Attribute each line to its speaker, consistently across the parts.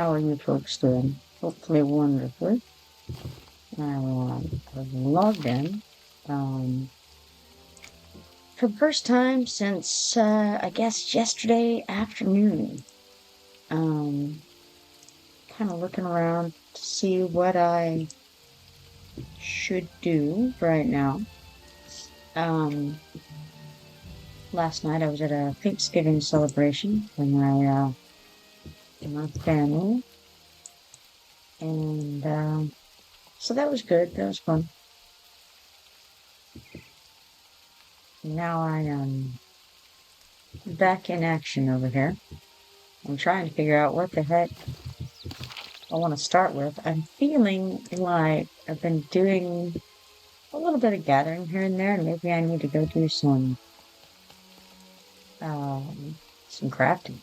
Speaker 1: How are you folks doing? Hopefully wonderfully. I've logged in for the first time since, I guess, yesterday afternoon. Kind of looking around to see what I should do right now. Last night I was at a Thanksgiving celebration with my family. And, so that was good. That was fun. Now I am back in action over here. I'm trying to figure out what the heck I want to start with. I'm feeling like I've been doing a little bit of gathering here and there, and maybe I need to go do some crafting.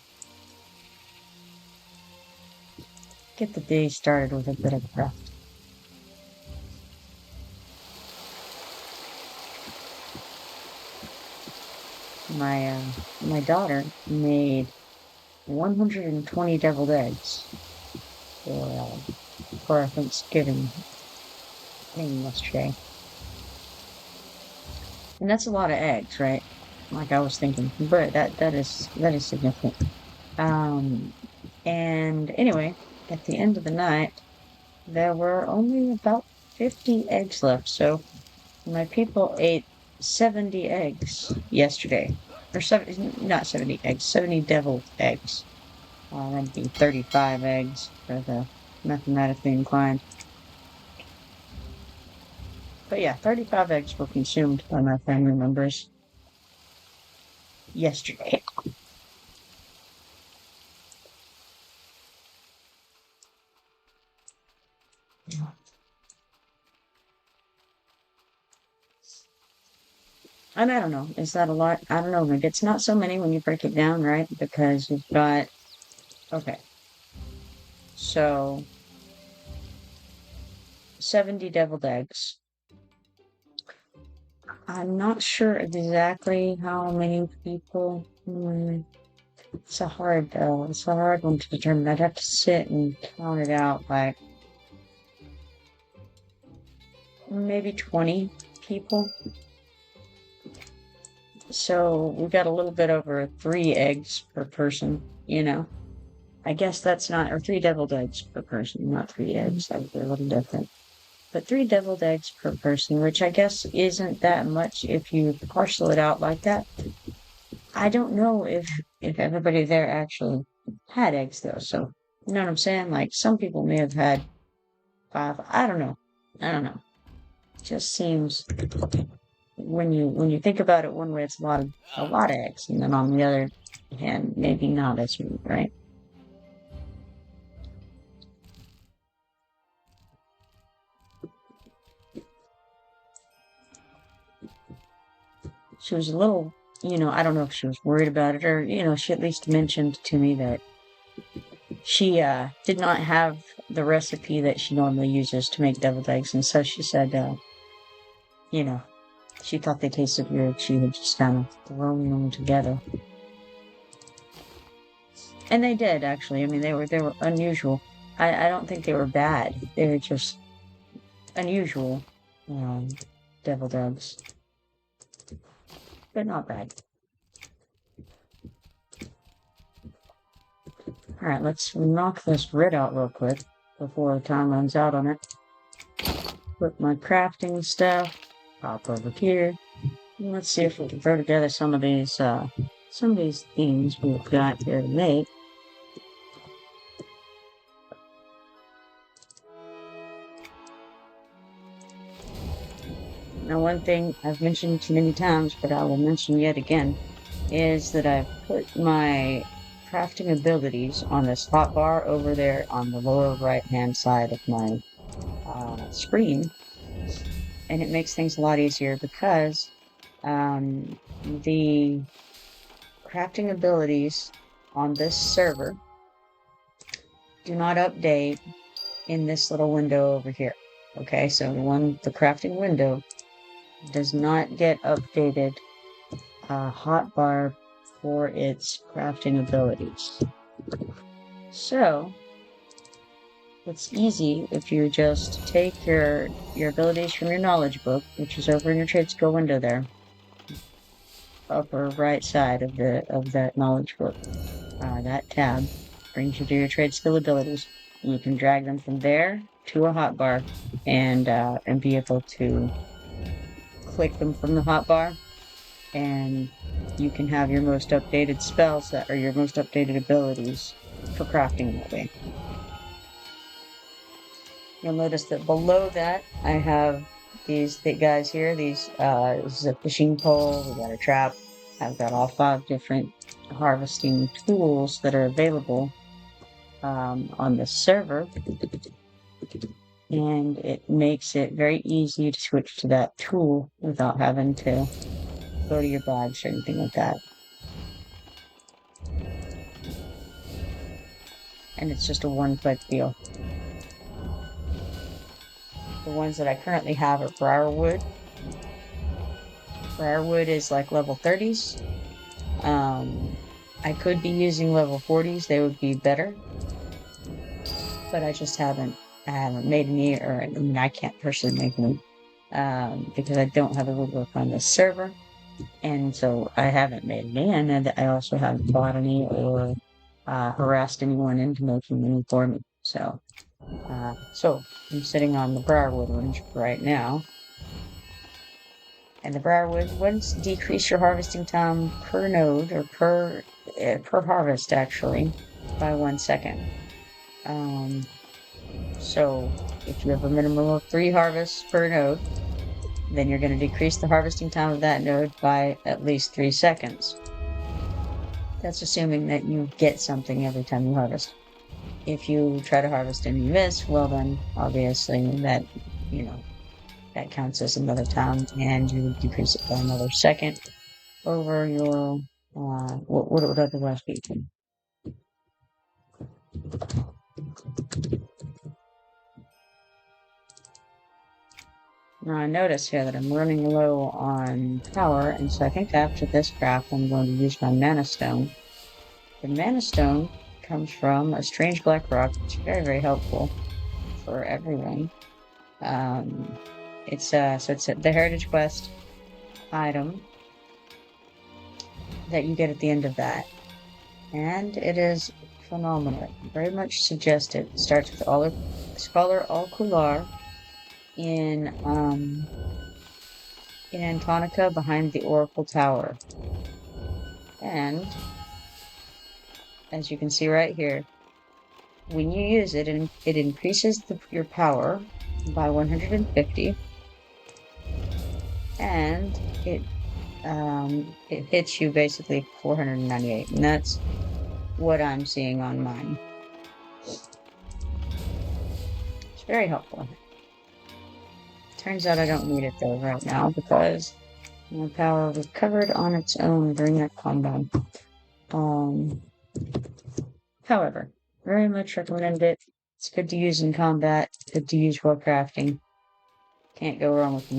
Speaker 1: Get the day started with a bit of craft. My daughter made 120 deviled eggs for our Thanksgiving thing yesterday. And that's a lot of eggs, right? Like I was thinking, but that is significant. And anyway, at the end of the night, there were only about 50 eggs left. So my people ate 70 eggs yesterday, or not 70 eggs, 70 deviled eggs. That'd be 35 eggs for the mathematically inclined. But yeah, 35 eggs were consumed by my family members yesterday. And I don't know, is that a lot? I don't know, maybe it's not so many when you break it down, right? Because you've got, okay, so 70 deviled eggs. I'm not sure exactly how many people. It's a hard one to determine. I'd have to sit and count it out, like maybe 20 people. So we got a little bit over 3 eggs per person, you know. I guess that's not, or 3 deviled eggs per person, not 3 eggs. That would be a little different. But 3 deviled eggs per person, which I guess isn't that much if you parcel it out like that. I don't know if everybody there actually had eggs though. So you know what I'm saying? Like some people may have had 5. I don't know. It just seems when you think about it one way, it's a lot of eggs, and then on the other hand, maybe not as many, right? She was a little, I don't know if she was worried about it or, she at least mentioned to me that she did not have the recipe that she normally uses to make deviled eggs. And so she said, she thought they tasted weird. She had just kind of thrown them together. And they did, actually. I mean, they were unusual. I don't think they were bad. They were just unusual deviled eggs. But not bad. Alright, let's knock this grid out real quick before time runs out on it. Put my crafting stuff, pop over here. And let's see if we can throw together some of these things we've got here to make. Now, one thing I've mentioned many times, but I will mention yet again, is that I've put my crafting abilities on this hotbar over there on the lower right-hand side of my screen, and it makes things a lot easier because the crafting abilities on this server do not update in this little window over here. Okay, so the crafting window does not get updated hotbar for its crafting abilities. So It's easy if you just take your abilities from your knowledge book, which is over in your trade skill window there, upper right side of that knowledge book. That tab brings you to your trade skill abilities. You can drag them from there to a hotbar and be able to click them from the hotbar, and you can have your most updated spells that are your most updated abilities for crafting that way. You'll notice that below that I have these guys here. This is a fishing pole. We got a trap. I've got all 5 different harvesting tools that are available on this server, and it makes it very easy to switch to that tool without having to go to your bags or anything like that. And it's just a one-click deal. The ones that I currently have are Briarwood. Briarwood is like level 30s. I could be using level 40s, they would be better. But I just haven't made any, or I mean, I can't personally make them because I don't have a woodwork on this server. And so I haven't made any, and I also haven't bought any or harassed anyone into making any for me. So I'm sitting on the Briarwood range right now. And the Briarwood ones decrease your harvesting time per node, or per harvest, actually, by 1 second. So if you have a minimum of 3 harvests per node, then you're going to decrease the harvesting time of that node by at least 3 seconds. That's assuming that you get something every time you harvest. If you try to harvest and you miss, well then, obviously, that counts as another time, and you would decrease it by another second over your, what would otherwise be. Now I notice here that I'm running low on power, and so I think after this craft I'm going to use my mana stone. The mana stone comes from a strange black rock, which is very, very helpful for everyone. It's the Heritage Quest item that you get at the end of that, and it is phenomenal. Very much suggested. It starts with Scholar Al-Kular in Antonica behind the Oracle Tower. And as you can see right here, when you use it, it increases your power by 150, and it hits you basically 498, and that's what I'm seeing on mine. It's very helpful. Turns out I don't need it though right now because my power recovered on its own during that combat. However, very much recommend it. It's good to use in combat, good to use while crafting. Can't go wrong with the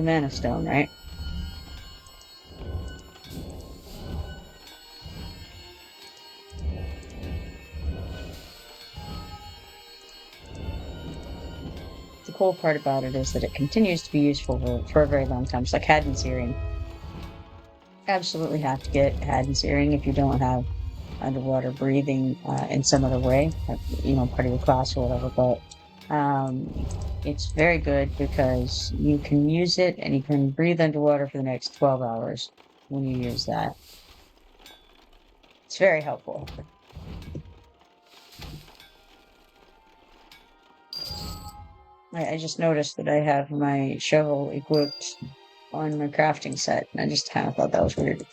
Speaker 1: mana stone, right? The cool part about it is that it continues to be useful for a very long time. It's like Haddon's Earring. Absolutely have to get Haddon's Earring if you don't have underwater breathing in some other way, like, part of your class or whatever, but it's very good because you can use it and you can breathe underwater for the next 12 hours when you use that. It's very helpful. I just noticed that I have my shovel equipped on my crafting set, and I just kind of thought that was weird.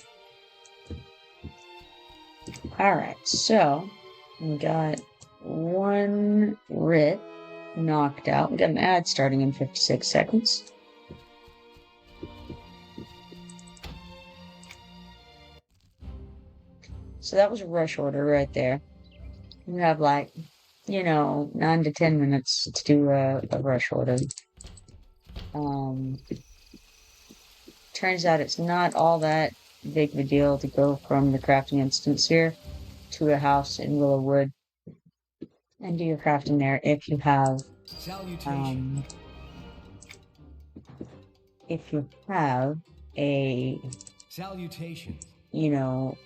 Speaker 1: Alright, so we got 1 writ knocked out. We got an ad starting in 56 seconds. So that was a rush order right there. We have 9 to 10 minutes to do a rush order. Turns out it's not all that big of a deal to go from the crafting instance here to a house in Willowwood. and do your crafting there if you have a
Speaker 2: salutation,
Speaker 1: you know,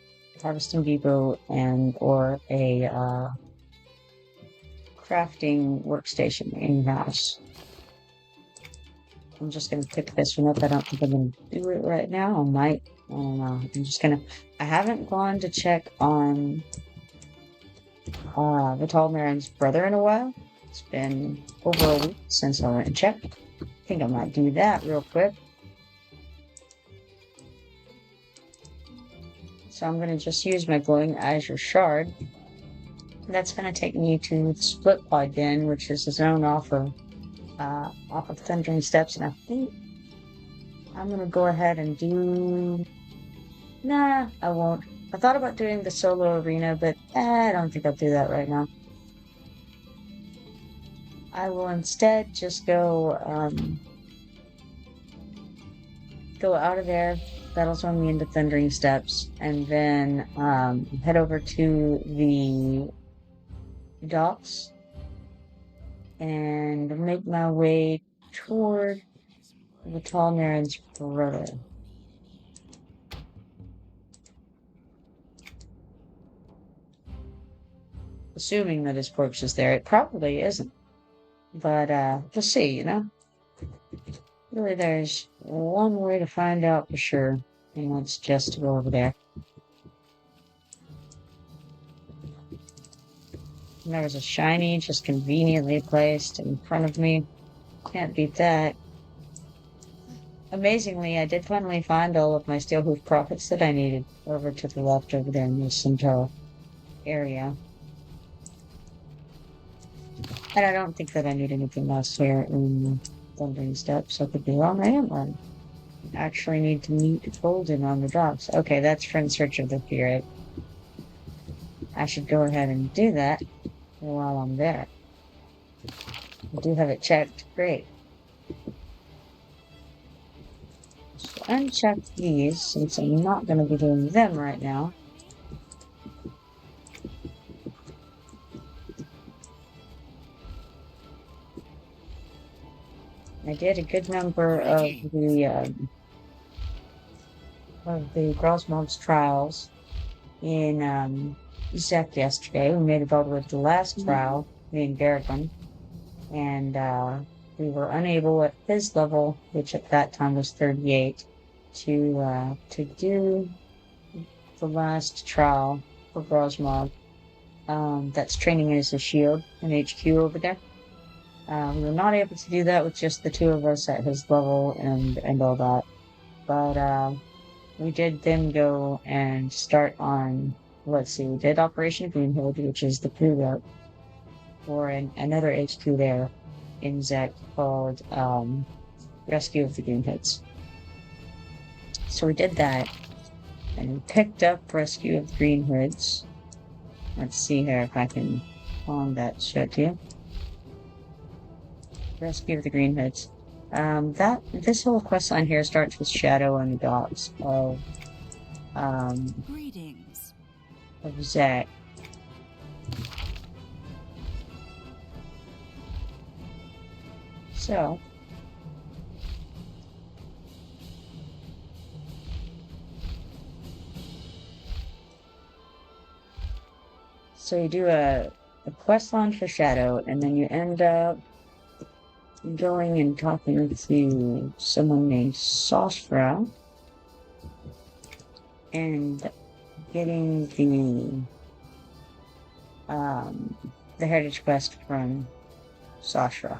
Speaker 1: harvesting depot and or a crafting workstation in your house. I'm just gonna pick this one up. I don't think I'm gonna do it right now. I might. I don't know. I'm just gonna. I haven't gone to check on Vital Narin's brother in a while. It's been over a week since I went and checked. I think I might do that real quick. So I'm gonna just use my glowing azure shard. That's gonna take me to the split pod den, which is a zone off of Thundering Steps, and I think I'm gonna go ahead and do. Nah, I won't. I thought about doing the solo arena, but I don't think I'll do that right now. I will instead just go out of there, battle zone me into Thundering Steps, and then head over to the docks and make my way toward Vital Narin's brother. Assuming that his corpse is there. It probably isn't. But we'll see, you know? Really, there's one way to find out for sure, and that's just to go over there. And there was a shiny just conveniently placed in front of me. Can't beat that. Amazingly, I did finally find all of my Steelhoof profits that I needed over to the left over there in the Centaur area. And I don't think that I need anything else here in Thundering Steps. I could be wrong. I am wrong. I actually need to meet Golden on the drops. Okay, that's for In Search of the Spirit. I should go ahead and do that while I'm there. I do have it checked. Great. So uncheck these since I'm not going to be doing them right now. I did a good number of the Grozmag's trials in Zek yesterday. We made it all the way to the last trial, me and Garrigan, and we were unable at his level, which at that time was 38, to do the last trial for Grozmag. That's training as a shield in HQ over there. We were not able to do that with just the two of us at his level and all that. But we did then go and start on, let's see, we did Operation Greenhood, which is the pre-route for another HQ there in Zek called Rescue of the Greenhoods. So we did that, and we picked up Rescue of the Greenhoods. Let's see here if I can find that show to you. Rescue of the Greenhoods. This whole quest line here starts with Shadow on the docks of
Speaker 3: Greetings.
Speaker 1: Of Zek. So you do a quest line for Shadow, and then you end up going and talking to someone named Sostra and getting the heritage quest from Sostra.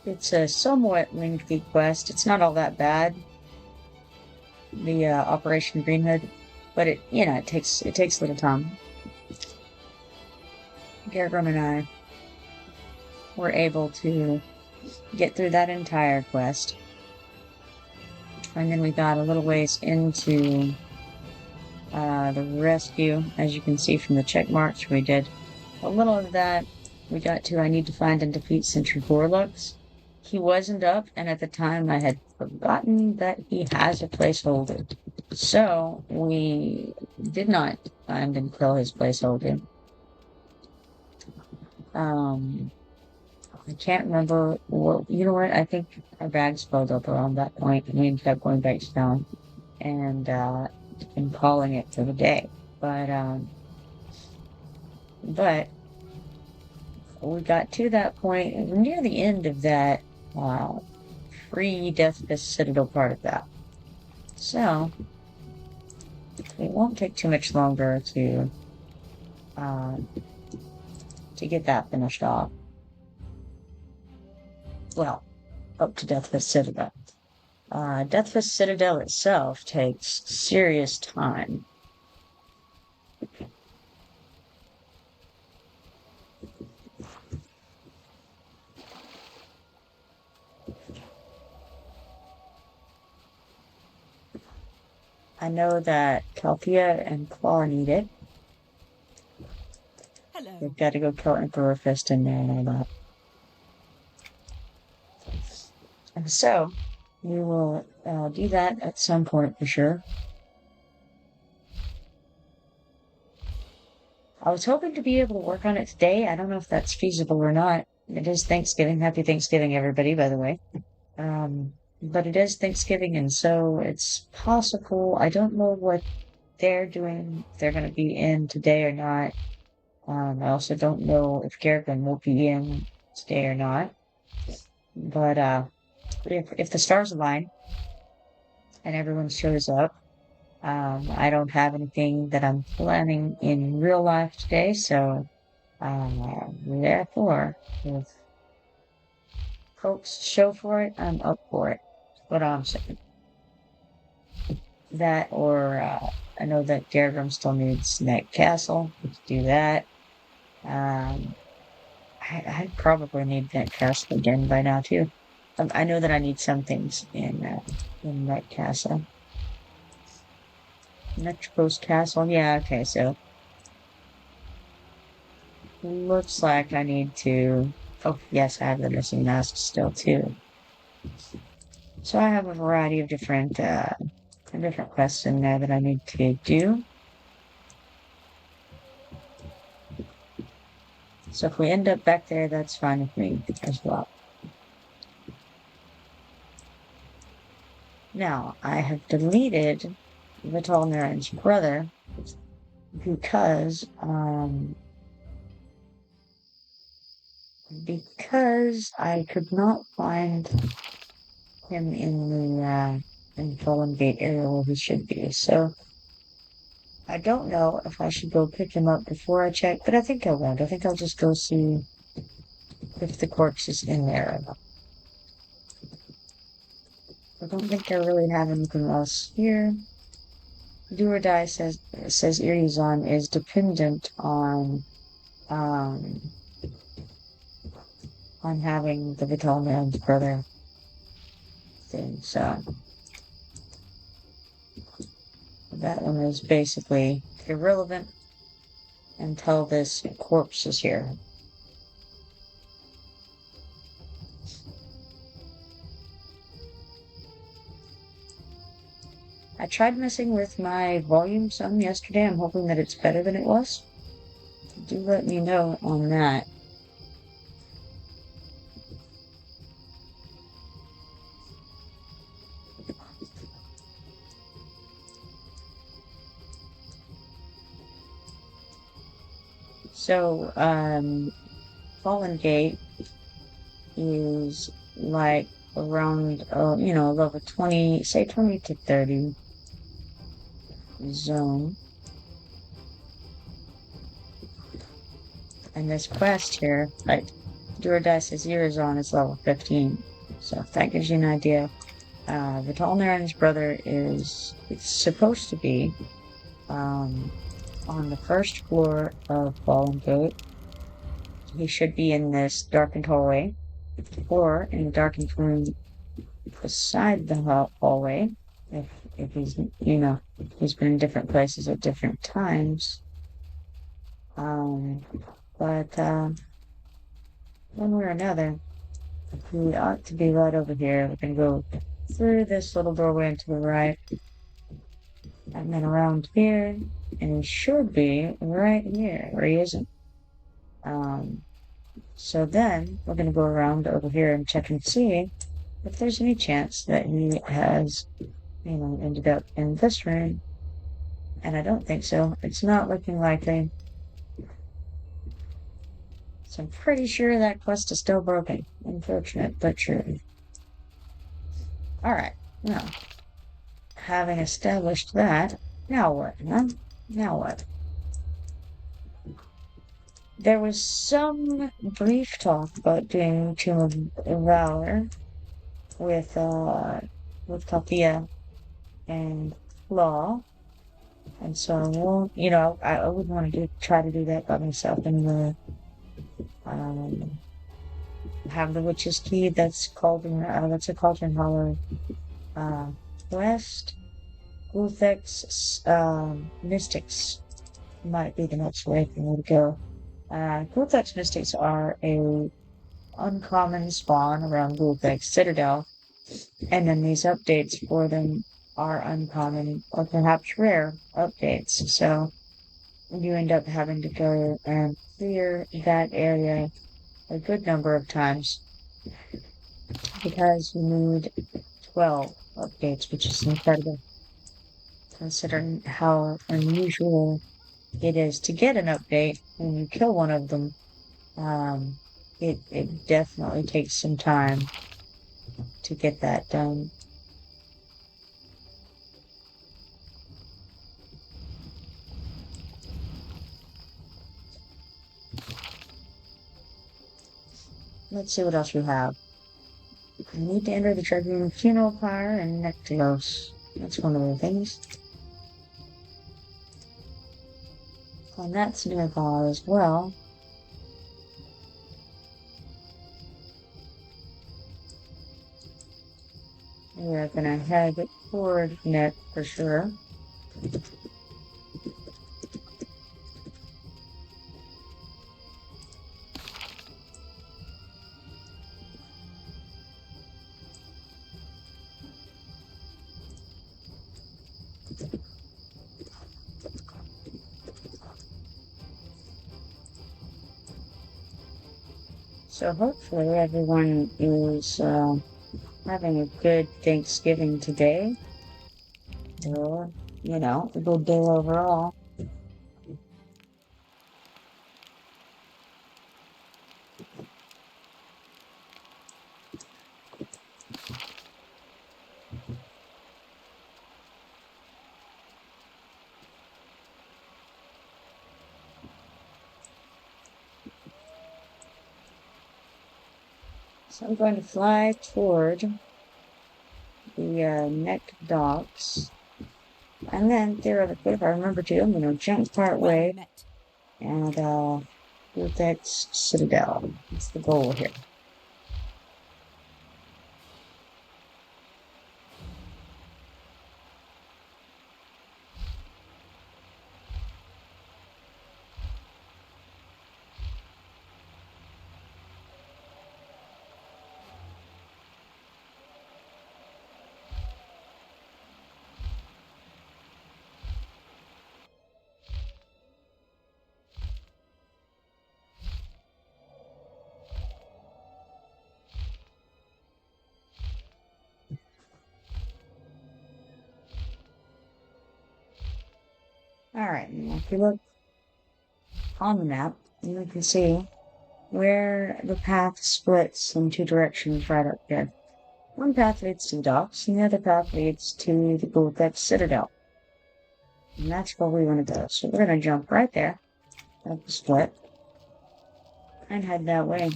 Speaker 1: It's a somewhat lengthy quest. It's not all that bad, the Operation Greenhood, but it takes a little time. Gargrim and I were able to get through that entire quest. And then we got a little ways into the rescue. As you can see from the check marks, we did a little of that. We got to I need to find and defeat Sentry Gorlux. He wasn't up, and at the time I had forgotten that he has a placeholder. So we did not find and kill his placeholder. I can't remember what, you know what, I think our bags filled up around that point and we ended up going back down and calling it for the day. But we got to that point near the end of that free Deathfist Citadel part of that. So it won't take too much longer to get that finished off. Well, up to Deathfist Citadel. Deathfist Citadel itself takes serious time. I know that Calthea and Claw need it.
Speaker 2: Hello.
Speaker 1: We've got to go kill Emperor Fyst in there and all that. And so, we will do that at some point for sure. I was hoping to be able to work on it today. I don't know if that's feasible or not. It is Thanksgiving. Happy Thanksgiving, everybody, by the way. But it is Thanksgiving, and so it's possible. I don't know what they're doing, if they're going to be in today or not. I also don't know if Garrigan will be in today or not. But if the stars align and everyone shows up, I don't have anything that I'm planning in real life today, so therefore, if folks show for it, I'm up for it. What I'm saying. That, or I know that Garrigan still needs that castle. Let's do that. I probably need that castle again by now too. I know that I need some things in that castle. Next Coast Castle, yeah, okay, so looks like I need to. Oh yes, I have the missing mask still too. So I have a variety of different quests in there that I need to do. So if we end up back there, that's fine with me as well. Now, I have deleted Narin's brother because I could not find him in the Fallen Gate area where he should be. So I don't know if I should go pick him up before I check, but I think I won't. I think I'll just go see if the corpse is in there or not. I don't think I really have anything else here. Do or Die says Eerie's on is dependent on having the Vital Man's brother thing, so that one is basically irrelevant until this corpse is here. I tried messing with my volume some yesterday. I'm hoping that it's better than it was. Do let me know on that. So, Fallen Gate is like around, level 20, say 20 to 30 zone. And this quest here, like, Duradis's Ears on is level 15. So if that gives you an idea. Vital Narin's brother it's supposed to be, on the first floor of Fallen Gate. He should be in this darkened hallway, or in the darkened room beside the hallway, if he's, he's been in different places at different times. But one way or another, he ought to be right over here. We can go through this little doorway and to the right. And then around here, and he should be right here, where he isn't. So then we're going to go around over here and check and see if there's any chance that he has, ended up in this room. And I don't think so. It's not looking likely. So I'm pretty sure that quest is still broken. Unfortunate, but true. Alright, now, having established that, now what, huh? Now what? There was some brief talk about doing Tomb of Valor with Talthea and Law. And so I won't, I wouldn't want to try to do that by myself and have the Witch's Key. That's a Cauldron Hollow quest. Gul'thex Mystics might be the next way for me to go. Gul'thex Mystics are a uncommon spawn around Gul'thex Citadel, and then these updates for them are uncommon or perhaps rare updates. So you end up having to go and clear that area a good number of times because you need 12 updates, which is incredible considering how unusual it is to get an update when you kill one of them. It definitely takes some time to get that done. Let's see what else we have. I need to enter the Tribune Funeral Pyre and Nectalos. That's one of the things. And that's nearby as well. We're gonna head toward Net for sure. So hopefully everyone is having a good Thanksgiving today. Or, a good day overall. So I'm going to fly toward the neck docks. And then theoretically, if I remember to, I'm going to jump part way and Gul'thex Citadel. That's the goal here. Alright, if you look on the map, you can see where the path splits in two directions right up here. One path leads to the docks, and the other path leads to the Gul'thex Citadel. And that's where we want to go. So we're going to jump right there at the split and head that way.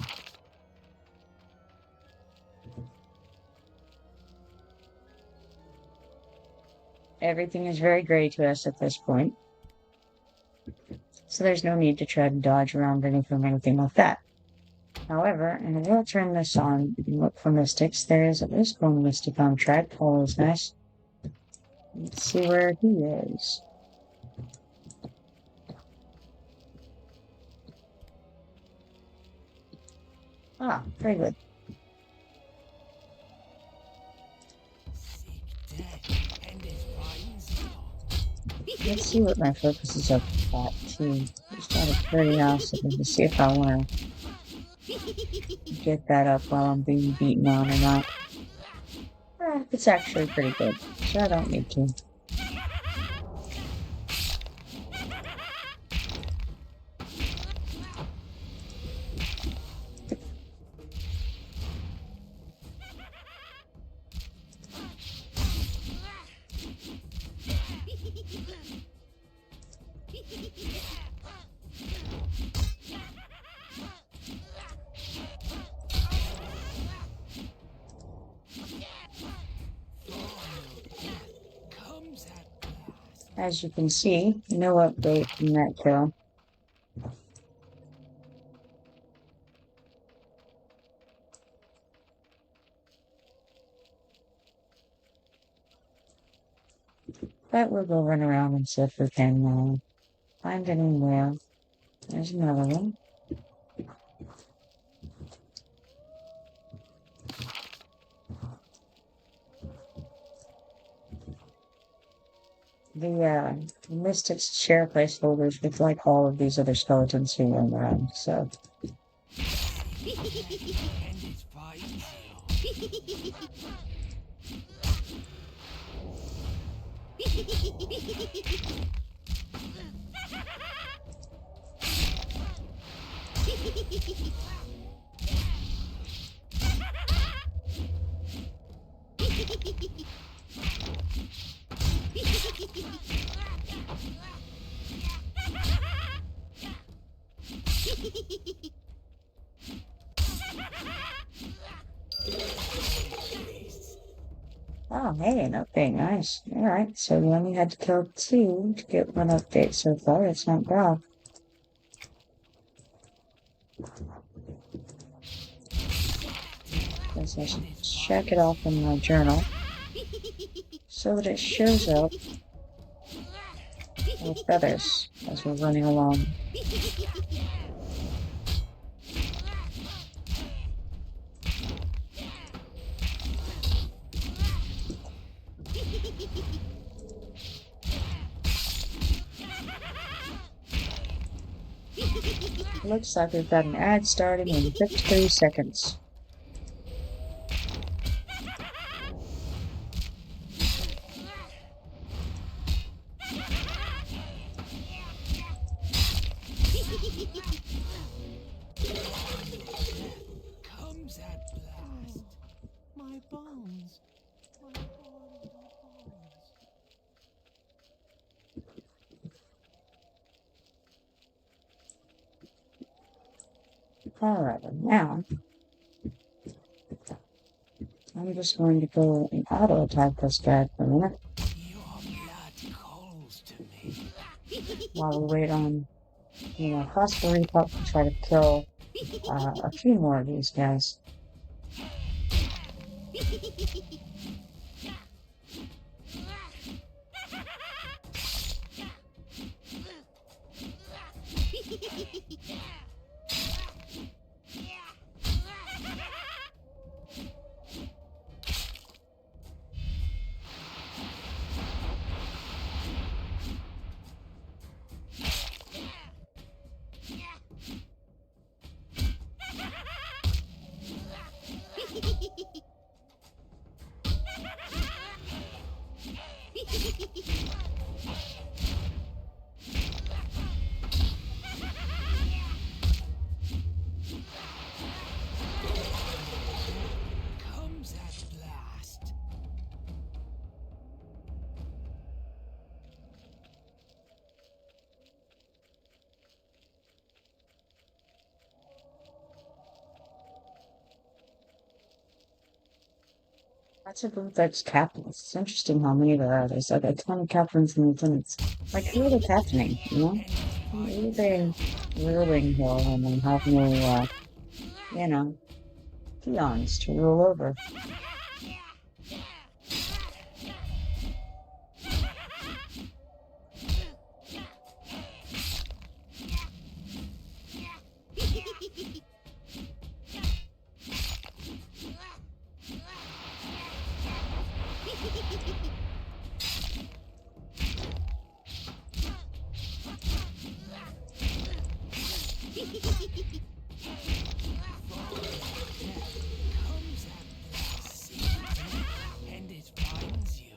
Speaker 1: Everything is very gray to us at this point. So there's no need to try to dodge around anything like that. However, and I will turn this on and look for mystics. There is at least one mystic on track. Always nice. Let's see where he is. Ah, very good. Let's see what my focus is up at too. Just out of curiosity to see if I want to get that up while I'm being beaten on or not. It's actually pretty good, so I don't need to. As you can see, no update from that kill. But we'll go run around and see if we can find any more. There's another one. The Mystics share placeholders with like all of these other skeletons who run around, so. Oh, hey, an update, nice. Alright, so we only had to kill 2 to get 1 update so far, it's not bad. Guess I should check it off in my journal so that it shows up with feathers as we're running along. Looks like we've got an ad starting in 53 seconds.
Speaker 2: Comes at last. My bones. My bones.
Speaker 1: Alright, now I'm just going to go and auto attack this guy for a minute.
Speaker 2: Your blood calls to me.
Speaker 1: While we wait on, possible repop to try to kill a few more of these guys.
Speaker 2: Comes at last.
Speaker 1: That's a Gul'thex captain. It's interesting how many there are. There's like a ton of captains and lieutenants. Like, who are they captaining, Who are they ruling here when they have no, peons to rule over?
Speaker 2: Comes at last, and it finds you.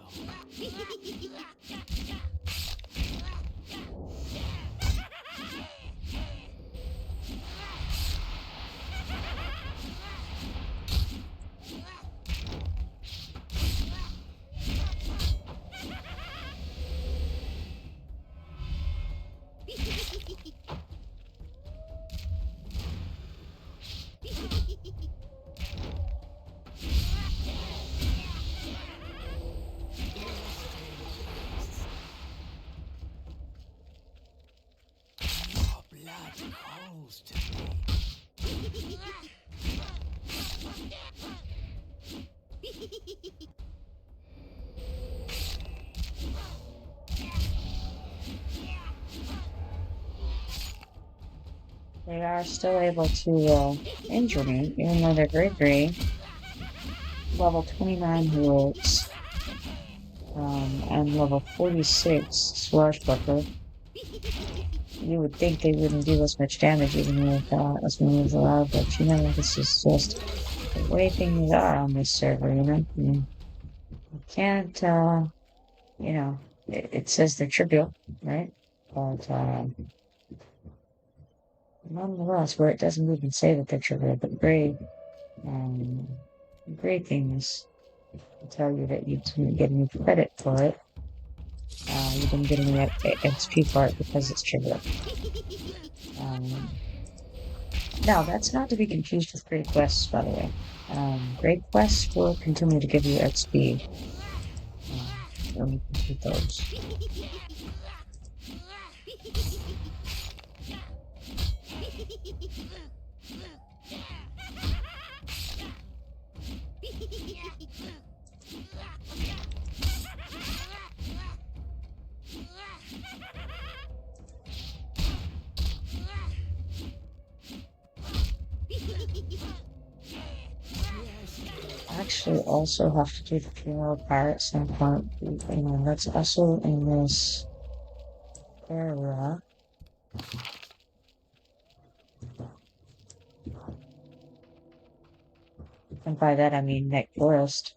Speaker 2: Your blood calls to me.
Speaker 1: They are still able to injure me, even though they're grade 3. Level 29 heroes. And level 46 Swashbuckler. You would think they wouldn't do as much damage even with as many as allowed, but you know, this is just the way things are on this server, you know? You can't, you know, it says they're trivial, right? But, nonetheless, where it doesn't even say that they're trivial, but grade things tell you that you didn't get any credit for it. You didn't get any XP for it because it's trivial. Now, that's not to be confused with great quests, by the way. Great quests will continue to give you XP when you complete those. I actually also have to do the female pirate standpoint, and that's also in this area. And by that I mean neck forest.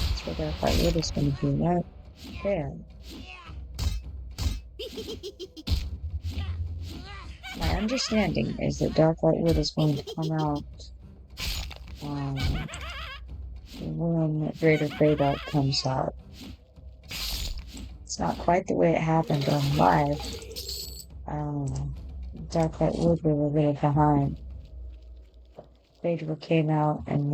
Speaker 1: That's where their fight is going to be right there. My understanding is that Dark Light Wood is going to come out when Greater Fade-Out comes out. It's not quite the way it happened on live. Dark Light Wood we were a little behind. Fade-Out came out and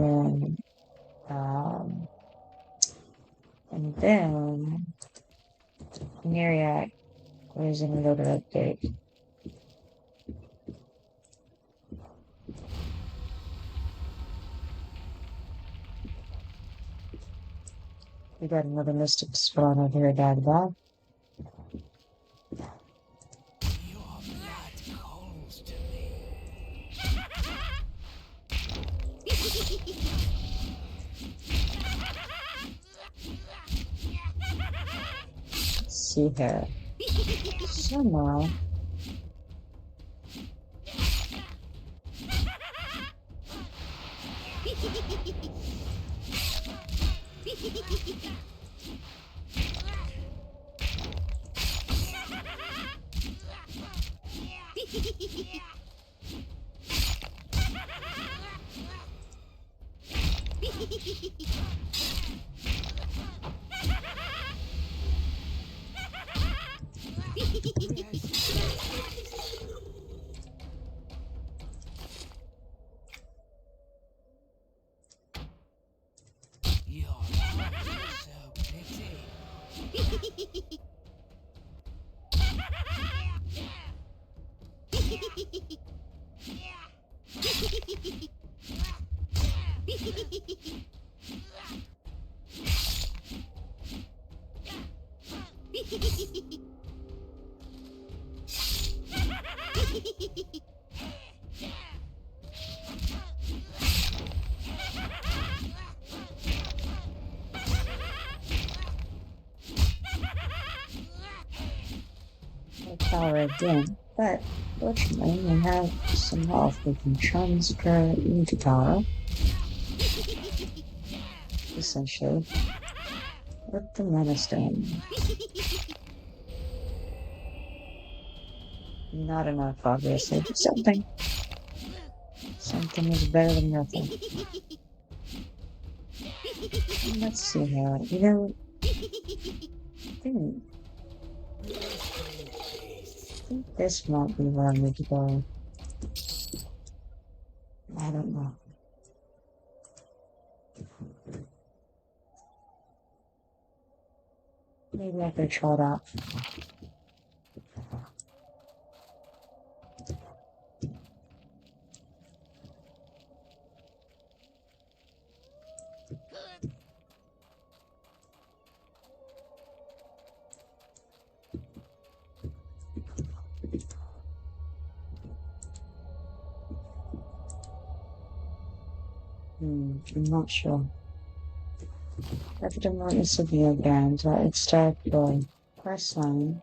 Speaker 1: then Neriac was in another update. We got another Mystic spawn over here down the bottom.
Speaker 2: Your blood calls to me.
Speaker 1: Let's see here. Somehow.
Speaker 2: Your life is so pretty.
Speaker 1: Power again, but fortunately we have some health. We can transfer into power, essentially, with the mana stone. Not enough, obviously, but something. Something is better than nothing. Let's see how, I think this might be where I need to go. I don't know. Maybe I could try it out. I'm not sure. After the more severe bands, it's start going. Quest line.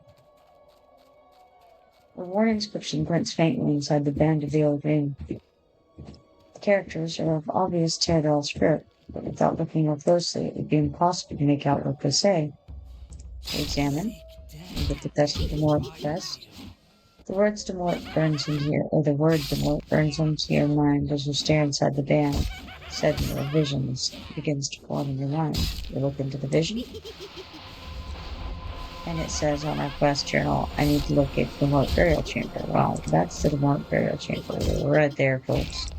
Speaker 1: A warning inscription grunts faintly inside the band of the old ring. The characters are of obvious Citadel spirit, but without looking more closely, it would be impossible to make out what they say. We examine, and get the test of the more test. The word Demort burns into your mind as you stare inside the band. Suddenly, a vision begins to form in your mind. You look into the vision, and it says on our quest journal, I need to locate the Demort burial chamber. Well, that's the Demort burial chamber. We're right there, folks.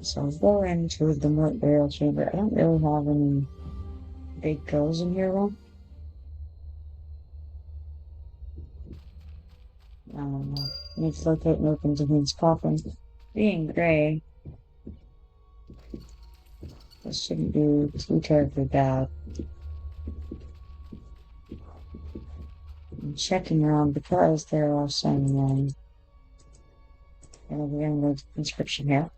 Speaker 1: So I'll go into the Demort burial chamber. I don't really have any big goals in here, though. I don't know. Need to locate and open Zahin's coffin. Being gray, this shouldn't be too terribly bad. I'm checking around because there are some, and we're going to the inscription here.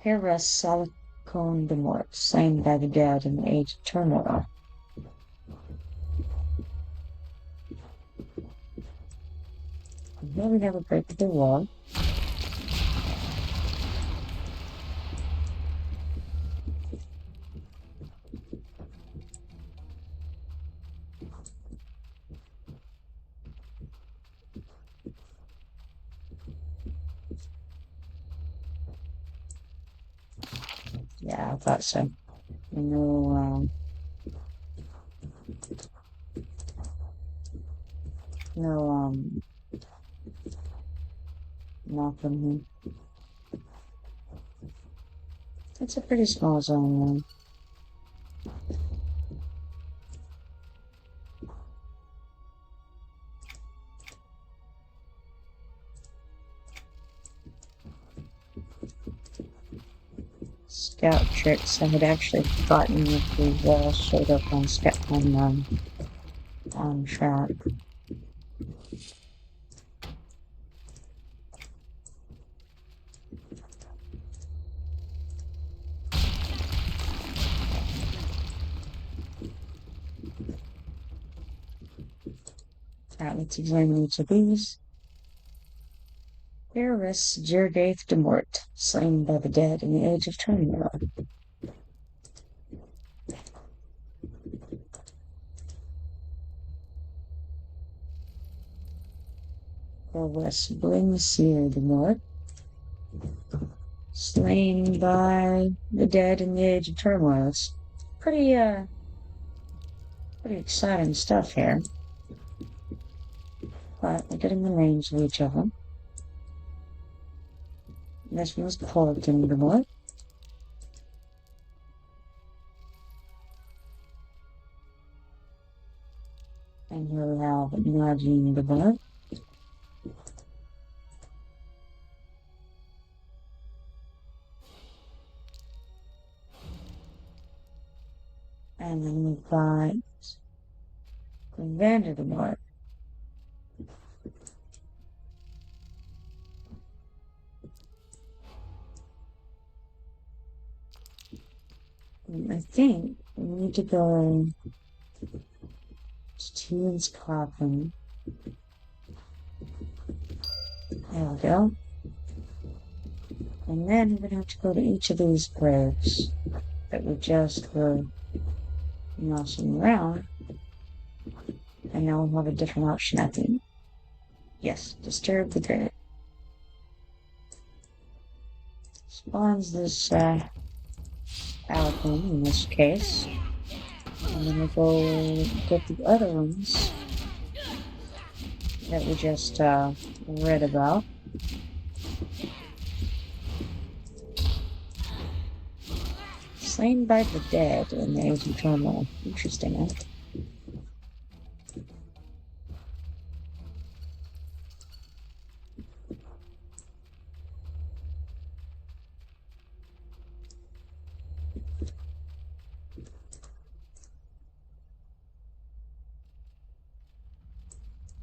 Speaker 1: Here rests Salicone Demort, slain by the dead in the age of turmoil. Maybe never break the wall. Yeah, I thought so. No, nothing here. It's a pretty small zone, scout tricks. I had actually forgotten if the wall showed up on track. Alright, let's examine each of these. Here rests Jirgaith de Mort, slain by the dead in the age of turmoil. Here rests Bryn Seer de Mort, slain by the dead in the age of turmoil. It's pretty exciting stuff here. But we're getting the names of each of them. This one's Fulton de Mort. And here we have Narin de Mort. And then we've got Vander de Mort. I think we need to go to Teen's coffin. There we go. And then we're going to have to go to each of these graves that we just were mousing around. And now we'll have a different option at the end. Yes, disturb the grave. Spawns this alchemy in this case. And then we'll go get the other ones that we just read about. Slain by the dead in the age of turmoil. Interesting, huh?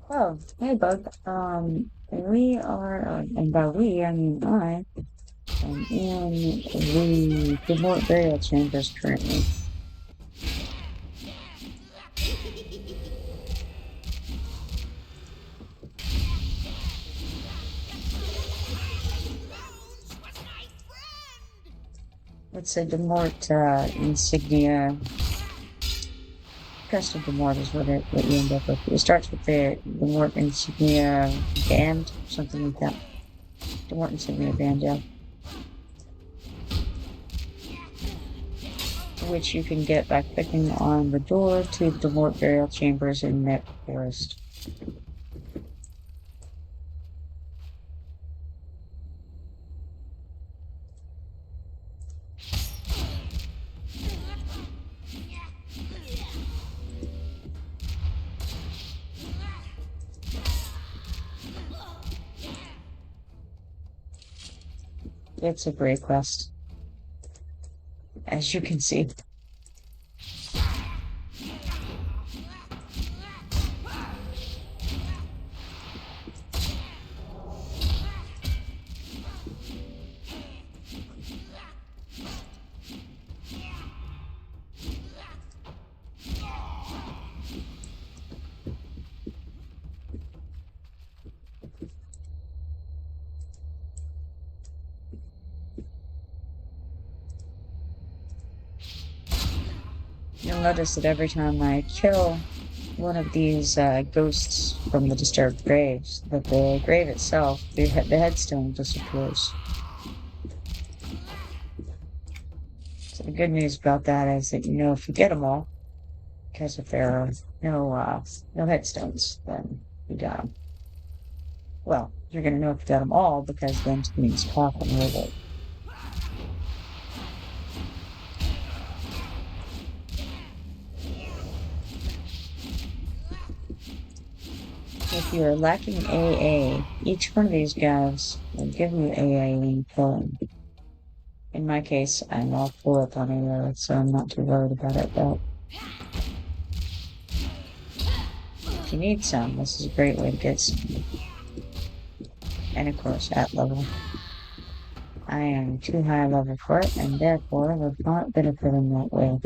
Speaker 1: Oh, hey Bug. We are, and by we, I mean I, am in the remote burial chambers currently. Let's say the Mort insignia. Crest of the Mort is what you end up with. It starts with the Mort insignia band, something like that. The Mort insignia band, yeah. Which you can get by clicking on the door to the Mort burial chambers in Net Forest. It's a great quest, as you can see. You'll notice that every time I kill one of these ghosts from the disturbed graves, that the grave itself, the headstone disappears. So the good news about that is that you know if you get them all, because if there are no headstones, then you got them. Well, you're going to know if you got them all, because then it means coffin will. If you're lacking AA, each one of these guys will give you AA when you kill them. In my case, I'm all full up on arrow, so I'm not too worried about it, but if you need some, this is a great way to get some. And of course, at level. I am too high level for it, and therefore would not benefit in that way.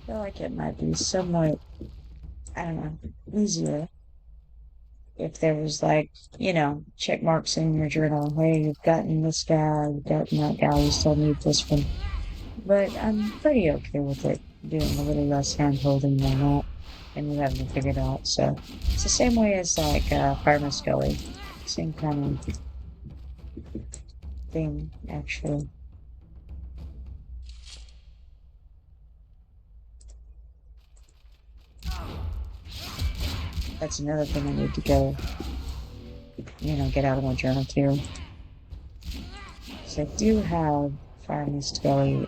Speaker 1: I feel like it might be somewhat, I don't know, easier if there was like, check marks in your journal. Hey, you've gotten this guy, you've gotten that guy, you still need this one. But I'm pretty okay with it doing a little less hand holding than that, and you haven't figured out. So it's the same way as like Farmer Scully. Same kind of thing, actually. That's another thing I need to go, get out of my journal too. So I do have Farmer Scully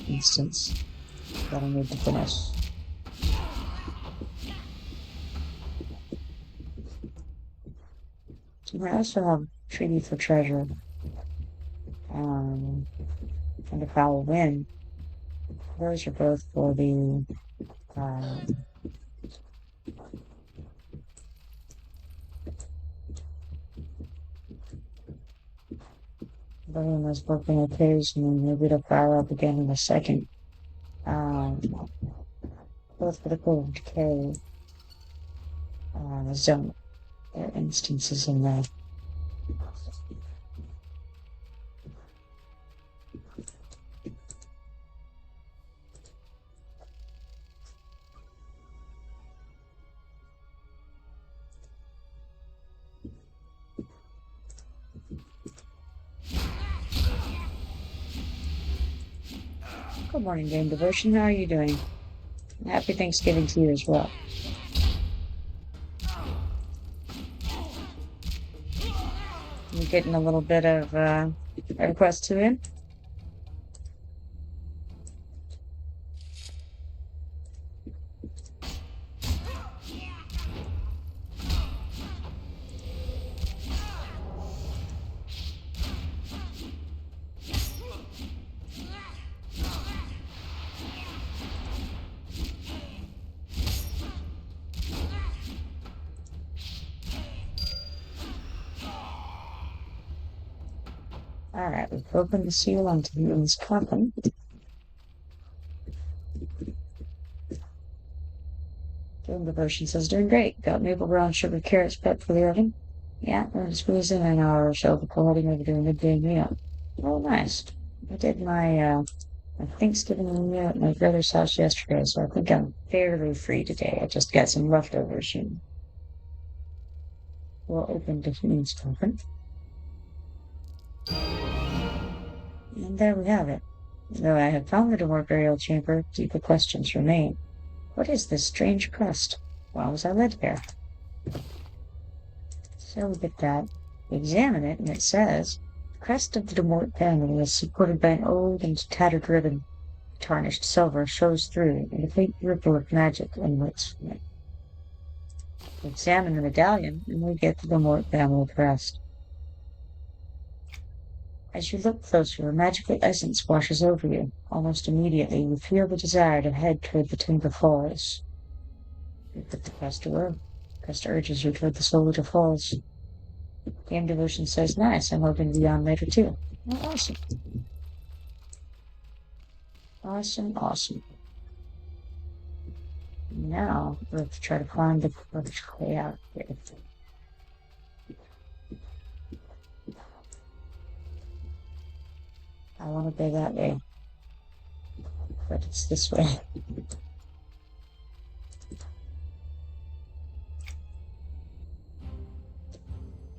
Speaker 1: instance that I need to finish. I also have Treaty for Treasure, and a Foul Wind. Those are both for the Burning was working occasionally, maybe to fire up again in a second. Both critical decay zone. There are instances in there. Good morning, Game Devotion. How are you doing? Happy Thanksgiving to you as well. You getting a little bit of EverQuest 2 in? Alright, we've opened the seal onto the moon's coffin. Game Devotion says, doing great. Got maple brown sugar carrots prepped for the oven. Yeah, we're just squeezing an hour or so before heading over to a midday meal. Oh, nice. I did my Thanksgiving meal at my brother's house yesterday, so I think I'm fairly free today. I just got some leftovers and we'll open the moon's coffin. And there we have it. Though I have found the Demore burial chamber, deeper questions remain. What is this strange crest? Why was I led there? So we get that. We examine it, and it says, the crest of the Demore family is supported by an old and tattered ribbon. Tarnished silver shows through, and a faint ripple of magic emanates from it. We examine the medallion, and we get the Demore family crest. As you look closer, a magical essence washes over you. Almost immediately, you feel the desire to head toward the Timber Falls. You put the quest away. Quest urges you toward the Solita Falls. Game Devotion says, nice, I'm hoping to be on later too. Oh, awesome. Awesome. Now, let's try to find the way out here. I want to go that way. But it's this way.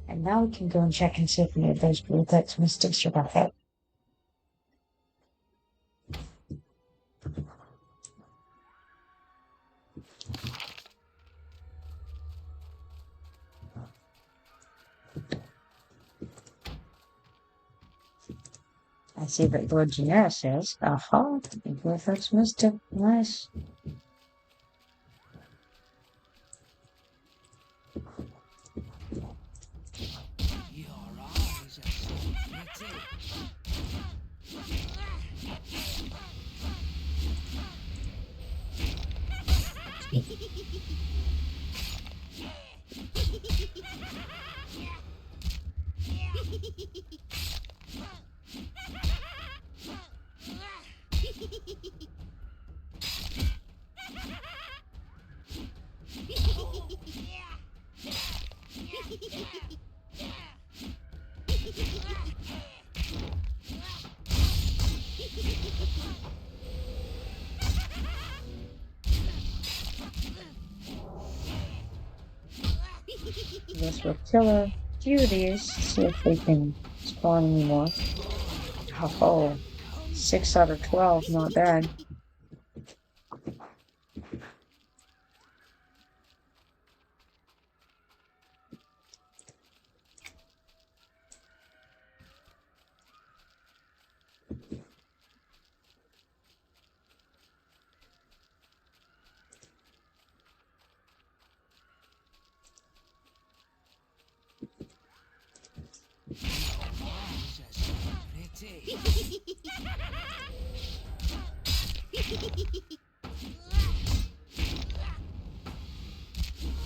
Speaker 1: And now we can go and check and see if any of those Gul'thex Mystics are back up. I see that Lord Genera says, aha, Gul'thex Mystic, nice.
Speaker 2: Your eyes are so pretty.
Speaker 1: I guess we'll kill a few of these, see if we can spawn any more. Oh, 6 out of 12, not bad.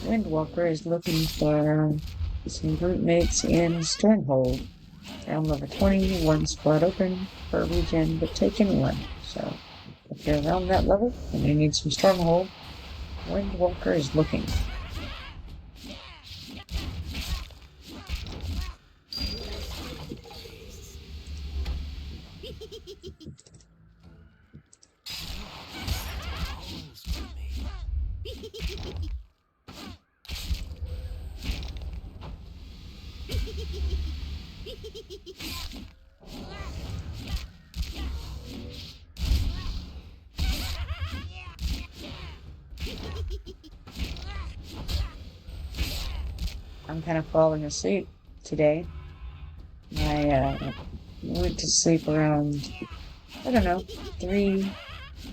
Speaker 1: Windwalker is looking for some group mates in Stronghold. I'm level 20, one spot open per region, but take anyone. So if you're around that level and you need some Stronghold, Windwalker is looking. I'm kind of falling asleep today. I went to sleep around, I don't know, 3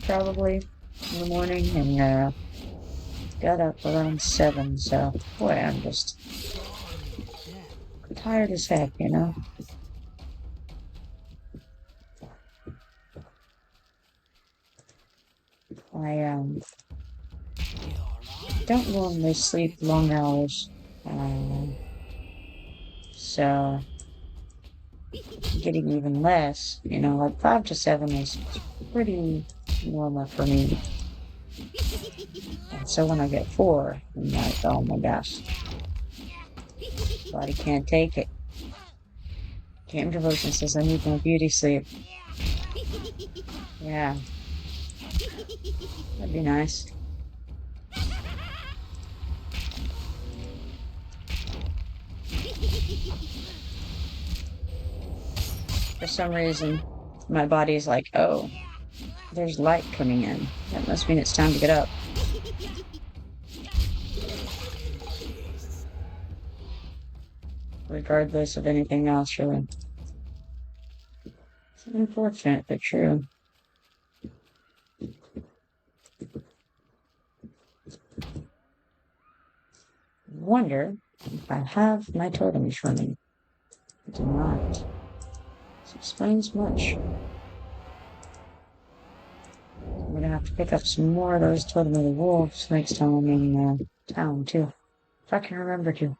Speaker 1: probably in the morning, and got up around 7, so boy, I'm just tired as heck, you know? I don't normally sleep long hours, so getting even less, you know, like 5 to 7 is pretty normal for me. And so when I get 4, I'm like, oh my gosh, body can't take it. Game Devotion says I need more beauty sleep. Yeah, that'd be nice. For some reason, my body's like, oh, there's light coming in. That must mean it's time to get up. Regardless of anything else, really. It's unfortunate, but true. Wonder if I have my totems running. I do not. This explains much. I'm gonna have to pick up some more of those Totem of the Wolves next time I'm in town, too. If I can remember to.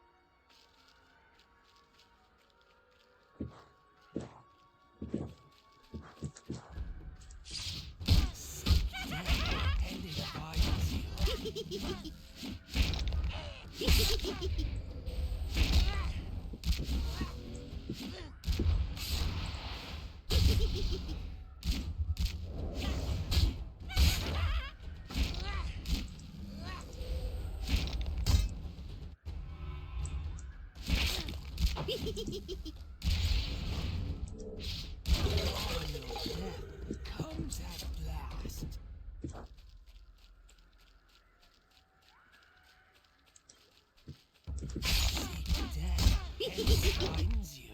Speaker 2: Comes at last. Death finds you.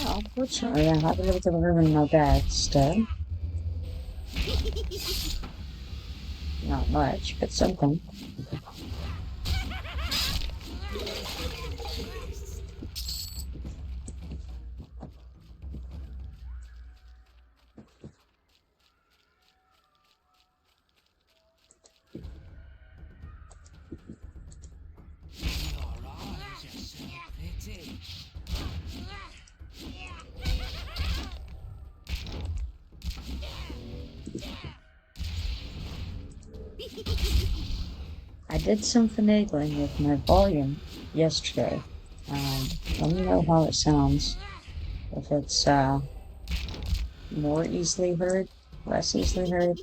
Speaker 1: Well, fortunately, I have a little bit of room in my bag still. Not much, but something.
Speaker 2: Your eyes are so pretty.
Speaker 1: I did some finagling with my volume yesterday. Let me know how it sounds. If it's more easily heard, less easily heard.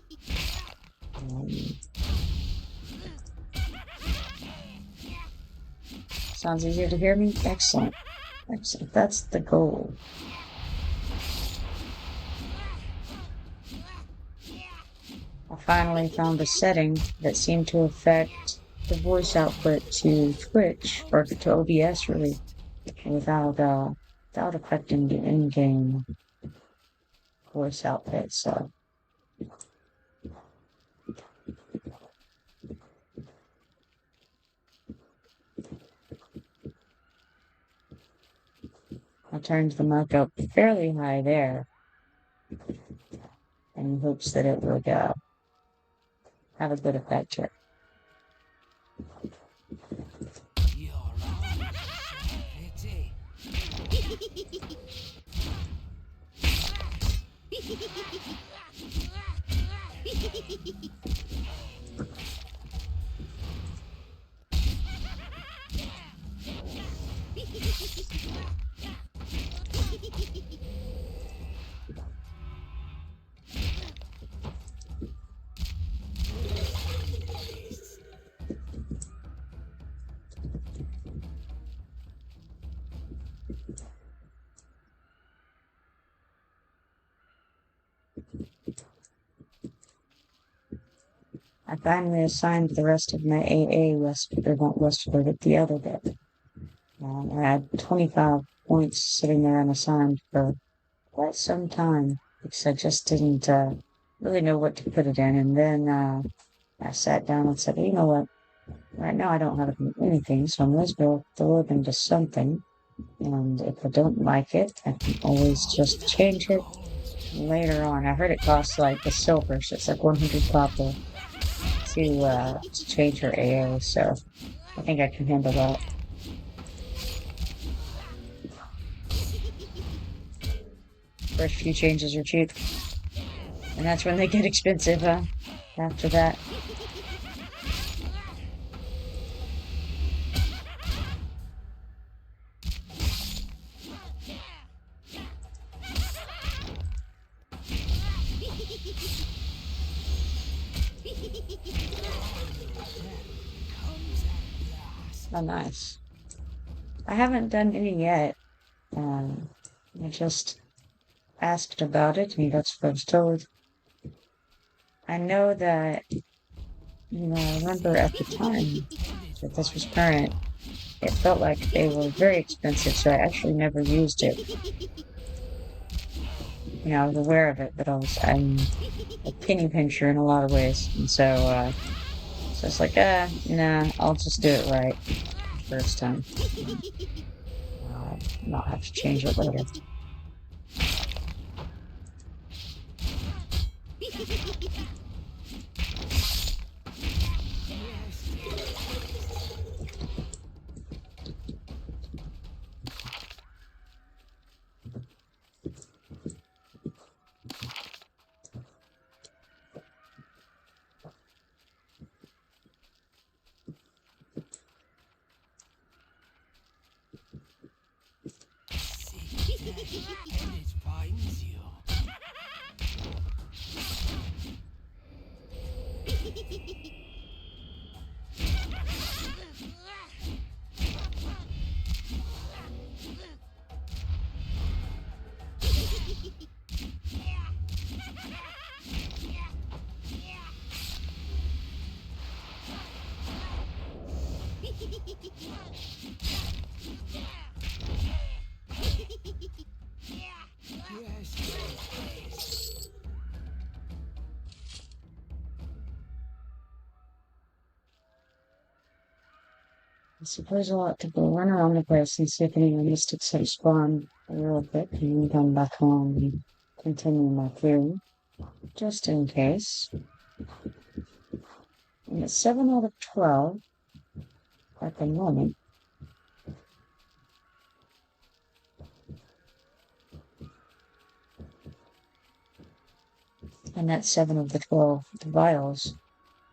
Speaker 1: Sounds easier to hear me? Excellent. Excellent. That's the goal. I finally found a setting that seemed to affect the voice output to Twitch, or to OBS really, without affecting the in-game voice output, so. I turned the mic up fairly high there, in hopes that it would have a good effect here.
Speaker 2: Your eyes are so pretty.
Speaker 1: I finally assigned the rest of my AA Westford the other day. I had 25 points sitting there unassigned for quite some time because I just didn't really know what to put it in. And then I sat down and said, you know what? Right now I don't have anything, so I might as well throw it into something. And if I don't like it, I can always just change it later on. I heard it costs like a silver, so it's like 100 copper to change her AA, so I think I can handle that. First few changes are cheap, and that's when they get expensive, after that. Oh, nice. I haven't done any yet. I just asked about it, and that's what I was told. I know that You know, I remember at the time that this was current, it felt like they were very expensive, so I actually never used it. You know, I was aware of it, but I'm a penny pincher in a lot of ways. And so it's like, nah, I'll just do it right first time. Not have to change it later.
Speaker 2: Seek death, and it finds you.
Speaker 1: I suppose I'll have to go run around the place and see if any mystics have spawned real quick and then come back home and continue my clearing. Just in case. And it's 7 out of 12 at the moment. And that's 7 of the 12 vials.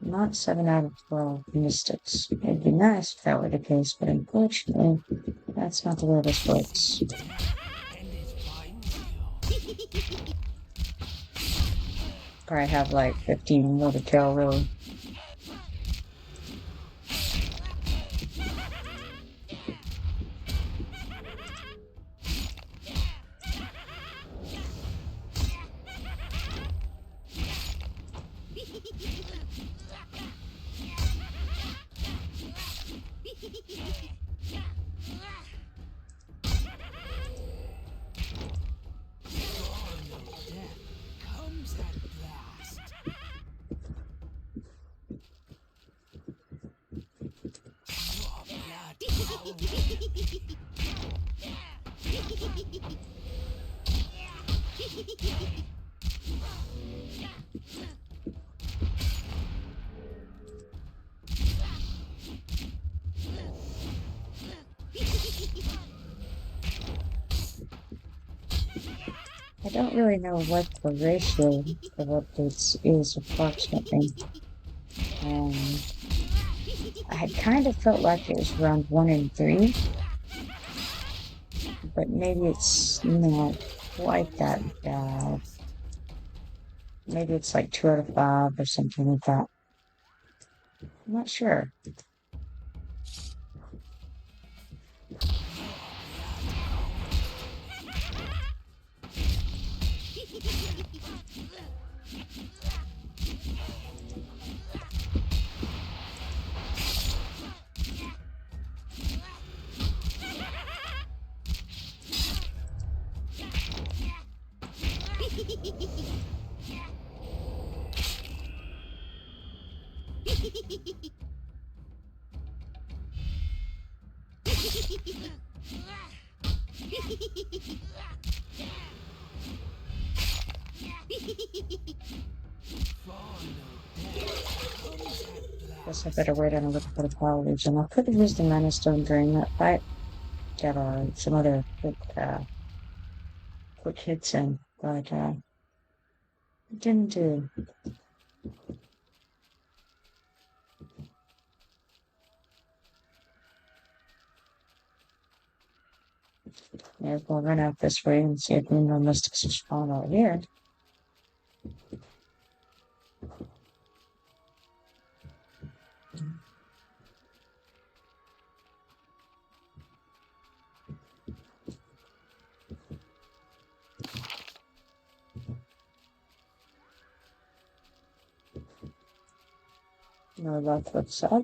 Speaker 1: Not 7 out of 12 mystics. It'd be nice if that were the case, but unfortunately, that's not the way this works. Probably have like 15 more to kill, really. I don't really know what the ratio of updates is approximately. I had kind of felt like it was around 1 in 3, but maybe it's not quite that bad. Maybe it's like 2 out of 5 or something like that. I'm not sure. Guess I better wait on a little bit of power region. I could have used the mana stone during that fight. Get some other quick hits in, but didn't do. Yeah, we'll run out this way and see if any more mystics spawn out here. No, that's what's up.